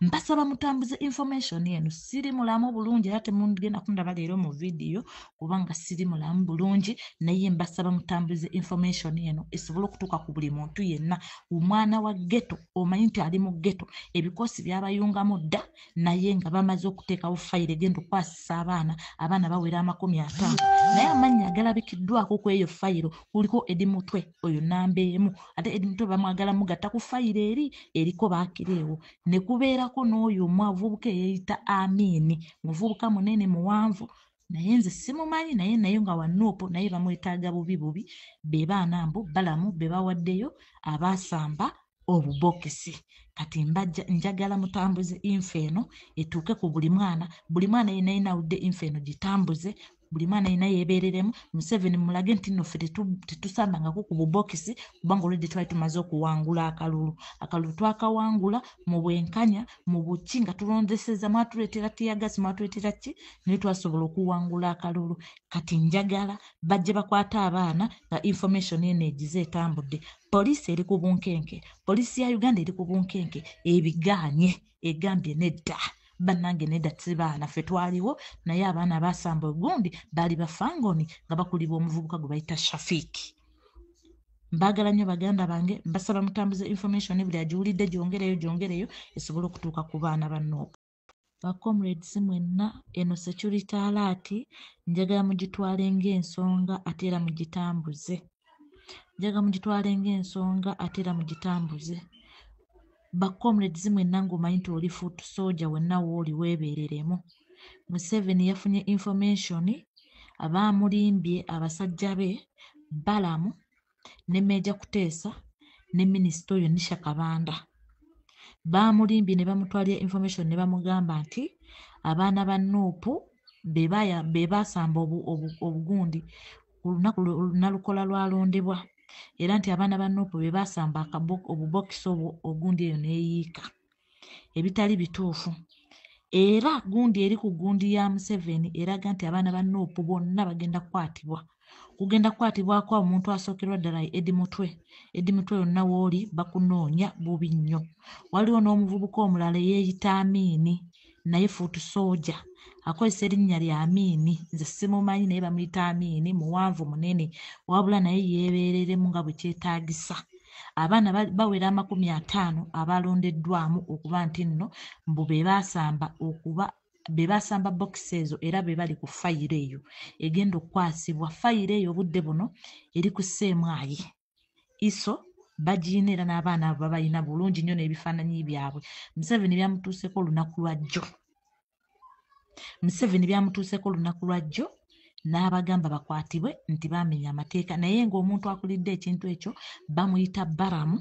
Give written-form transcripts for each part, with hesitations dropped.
mbasaba mutambuze information eno siri mulamu bulungi ate mungenda kundaba leero mu video kubanga siri mulamu bulungi naye mbasaba mutambuze information eno esobola okutuuka ku buli muntu yenna omwana wa ghetto omanyi nti ali mu ghetto ebikosi byabayungamu dda naye nga bamaze okuteekawo fayiro egenda okwasisa abaana bawera 50 naye amannya agalabikiddwako ku eyo fayiro kuliko Edi Mutwe oyo namba emu ate Edi Mutwe bamwagala mugatta ku fayiro eriko baakireewo ne kubeerako n'oyo omwavubuka eyeeyita Amini muvubuka munene muwanvu naye nze simumanyi naye nga wanuupo naye bamwetaaga bubi be baana mbu balamu be bawaddeyo abaasamba obubokisi kati njagala mutambuze info eno etuuke ku buli mwana yenna yinawudde info eno gitambuze buli mwana yenna yeebereremu Museveni mulage nti nno ffe tetusambangako ku bubokisi kubanga olwedde twali tumaze okuwangula akalulu twakawangula mu bwenkanya mu buki nga tulondeseza mwatuleetera tiyagasi mwatuleetera ki naye twasobola okuwangula akalulu kati njagala bajje bakwata abaana nga information eno egize etambudde poliisi eri ku bunkenke poliisi ya Uganda eri ku bunkenke ebiganye egambye nedda bannange nedda tibaana ffe twaliwo naye abaana baasamba ogundi baali bafangoni nga bakulibwa omuvubuka gwe bayita Shafiki. Mbagala nnyo baganda bange mbasaba mutambuze information buli agiwulidde gyongereyo esobole okutuuka ku baana bannooka. Comrades mwenna eno security alert njagala mugitwale ng'ensonga ate era mugitambuze. Comrades mwenna ng'omanyi nti oli foot soldier wenna wooli weebereremu. Museveni yafunye information abaamulimbye abasajja be Balamu ne Meja Kuteesa ne minisita oyo Nisha Kabanda. Baamulimbye ne bamutwalira information ne bamugamba nti abaana ba Nuupu be baasamba obugundi ku lunaku Nalukola lwalondebwa era nti abaana ba Nuupu be baasamba obubokisi ogundi eyo neeyiika ebitali bituufu. Era gundi eri ku gundi ya Museveni eraga nti abaana ba Nuupu bonna bagenda kukwatibwa. Kugenda kukwatibwako omuntu asookerwa ddala Edi Mutwe yonna wooli bakunoonya bubi nnyo. Waliwo n'omuvubuka omulala eyeeyita Amini naye foot soldier akozesa erinnya lya Amini nze simumanyi naye bamuyita Amini muwanvu munene wabula naye yeebereremu nga bwe kyetaagisa. Abaana bawera 50 abalondeddwamu okuba nti nno mbu be baasamba bokisi ezo era be bali ku fayiro eyo egenda okukwasibwa. Fayiro eyo obudde buno eri ku Ssemwayi iso bagiina era n'abaana abo babayina bulungi nnyo n'ebifaananyi byabwe. Museveni byamutuuseko lunaku lwa jjo n'abagamba bakwatibwe nti baamenya amateeka naye ng'omuntu akulidde ekintu ekyo bamuyita Balamu,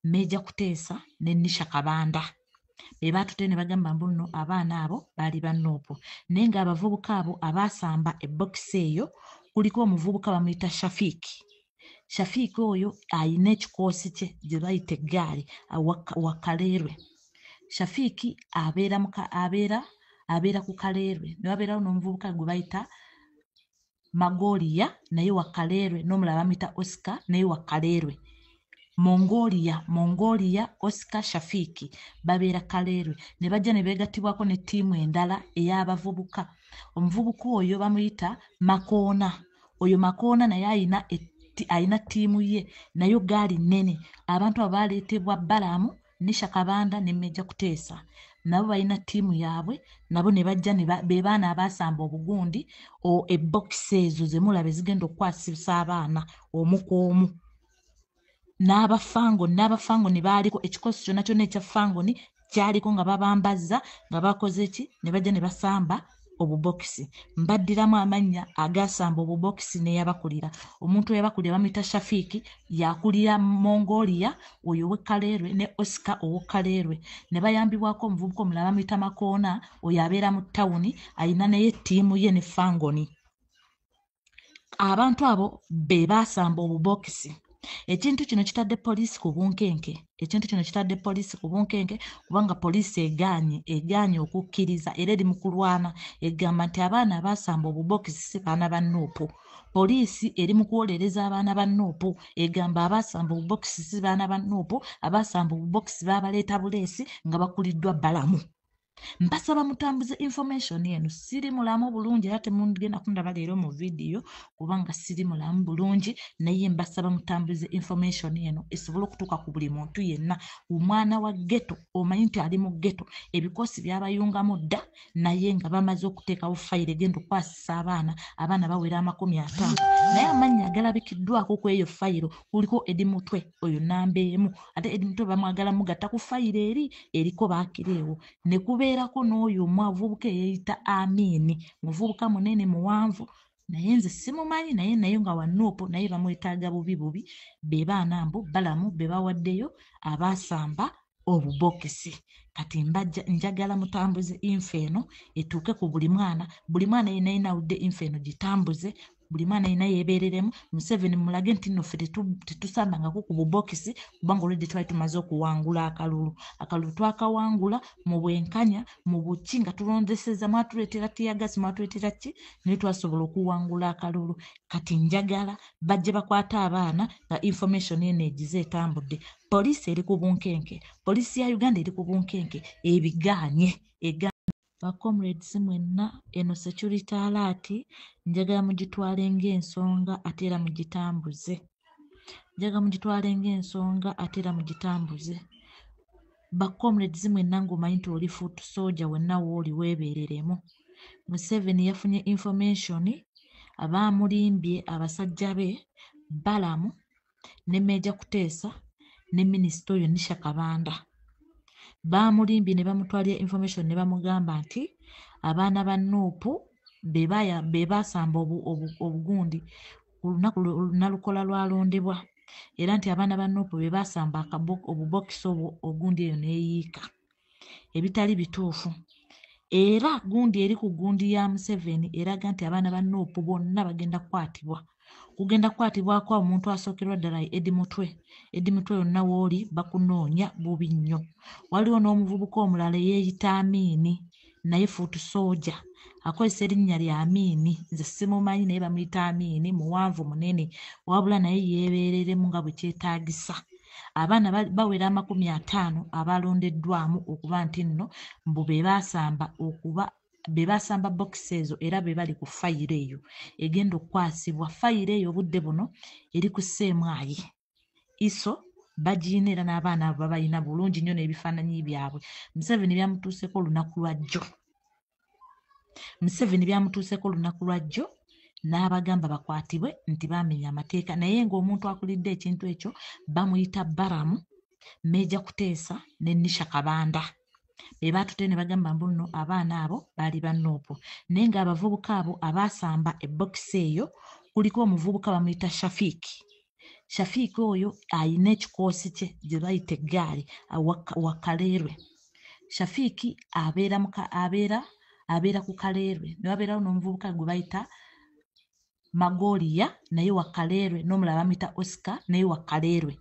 Meja Kuteesa ne Nisha Kabanda. Be baatute ne bagamba mbu nno abaana abo baali ba Nuupu naye ng'abavubuka abo abaasamba ebbokisi eyo kuliko omuvubuka bamuyita Shafiki oyo ayina ekikoosi kye gye bayita eggaali wa Kaleerwe. Shafiki abeera ku Kaleerwe ne wabeerawo n'omuvubuka gwe bayita Magoliya naye wa Kaleerwe n'omulala bamuyita Oscar naye wa Kaleerwe. Mongolia Oscar Shafiki babeera Kaleerwe ne bajja ne beegattibwako ne ttiimu endala ey'abavubuka. Omuvubuka oyo bamuyita Makoona. Oyo Makoona naye ayina ttiimu ye nayo gaali nnene. Abantu abo baaleetebwa Balamu, Nisha Kabanda ne Meja Kuteesa nabo balina ttiimu yaabwe nabo ne bajja be baana abaasamba obugundi ebbokisi ezo ze mulaba ezigenda okukwasisa abaana omu ku omu. N'abafangoni baaliko ekikosi kyonna ekya fangoni kyaliko nga babambazza nga bakoze ki ne bajja ne basamba obubokisi. Mbaddiramu amannya agaasamba obubokisi n'eyabakulira. Omuntu eyabakulira bamuyita Shafiki yakulira Mongolia oyo ow'e Kaleerwe ne Oscar ow'e Kaleerwe ne bayambibwako omuvubuka omulala bamuyita Makoona oyo abeera mu ttawuni ayina naye ttiimu ye ne fangoni. Abantu abo be baasamba obubokisi ekintu kino kitadde poliisi ku bunkenke kubanga poliisi egaanye okukkiriza era eri mu kulwana egamba nti abaana abaasamba obubokisi si baana ba Nuupu. Poliisi eri mu kuwolereza abaana ba Nuupu egamba abaasamba obubokisi si baana ba Nuupu, abaasamba obubokisi baabaleeta buleesi nga bakuliddwa balamu. Mbasaba mutambuze information eno. Siri mulamu bulungi era temugenda kundaba leero mu vidiyo kubanga siri mulamu bulungi, naye mbasaba mutambuze information eno esobole okutuuka ku buli muntu yenna. Omwana wa ghetto omanyi nti ali mu ghetto, ebikosi byabayungamu dda naye nga bamaze okuteekawo fayiro egenda okukwasisa abaana bawera 50, naye amannya agalabikiddwako ku eyo fayiro kuliko Edi Mutwe, oyo namba emu, ate Edi Mutwe bamwagala mugatta ku fayiro eriko baakireewo ne kubeerako n'oyo omuvubuka eyeeyita Amini, muvubuka munene muwanvu naye nze simumanyi naye nga wa Nuupu, naye bamwetaaga bubi be baana mbu balamu be bawaddeyo abaasamba obubokisi. Kati njagala mutambuze info eno etuuke ku buli mwana yenna awudde info eno gitambuze, buli mwana yenna yeebereremu. Museveni mulage nti nno ffe tetusambangako ku bubokisi kubanga olwedde twali tumaze okuwangula akalulu twakawangula mu bwenkanya mu buki nga tulondeseza, mwatuleetera tiyagasi, mwatuleetera ki, naye twasobola okuwangula akalulu. Kati njagala bajje bakwate abaana nga information eno egize etambudde. Poliisi eri ku bunkenke, poliisi ya Uganda eri ku bunkenke ebigaanye. Comrades mwenna, eno security alert njagala mugitwale ng'ensonga ate era mugitambuze. Comrades mwenna ng'omanyi nti oli foot soldier wenna wooli weebereremu. Museveni yafunye information abaamulimbye abasajja be Balamu ne Meja Kuteesa ne minisita oyo Nisha Kabanda. Baamulimbye ne bamutwalira information ne bamugamba nti abaana ba Nuupu be baasamba obugundi ku lunaku Nalukola lwalondebwa, era nti abaana ba Nuupu be baasamba obubokisi ogundi eyo neeyiika, ebitali bituufu. Era gundi eri ku gundi ya Museveni eraga nti abaana ba Nuupu bonna bagenda kukwatibwa. Kugenda kukwatibwako omuntu asookerwa ddala Edi Mutwe yonna wooli bakunoonya bubi nnyo. Waliwo n'omuvubuka omulala eyeeyita Amini, naye foot soldier akozesa erinnya lya Amini, nze simumanyi naye bamuyita Amini, muwanvu munene, wabula naye yeebereremu nga bwe kyetaagisa. Abaana bawera 50 abalondeddwamu okuba nti nno mbu be baasamba bokisi ezo era be bali ku fayiro eyo egenda okukwasibwa. Fayiro eyo obudde buno eri ku Ssemwayi iso bagiina era n'abaana abo babayina bulungi nnyo n'ebifaananyi byabwe. Museveni byamutuuseko lunaku lwa jjo n'abagamba bakwatibwe nti baamenya amateeka, naye ng'omuntu akulidde ekintu ekyo bamuyita Balamu, Meja Kuteesa ne Nisha Kabanda. Be baatute ne bagamba mbu nno abaana abo baali ba Nuupu, naye ng'abavubuka abo abaasamba ebbokisi eyo kuliko omuvubuka bamuyita Shafiiki oyo ayina ekikoosi kye gye bayita eggaali wa Kaleerwe. Shafiiki abeera ku Kaleerwe, ne wabeerawo n'omuvubuka gwe bayita Magoliya naye wa Kaleerwe, n'omulala bamuyita Oscar naye wa Kaleerwe.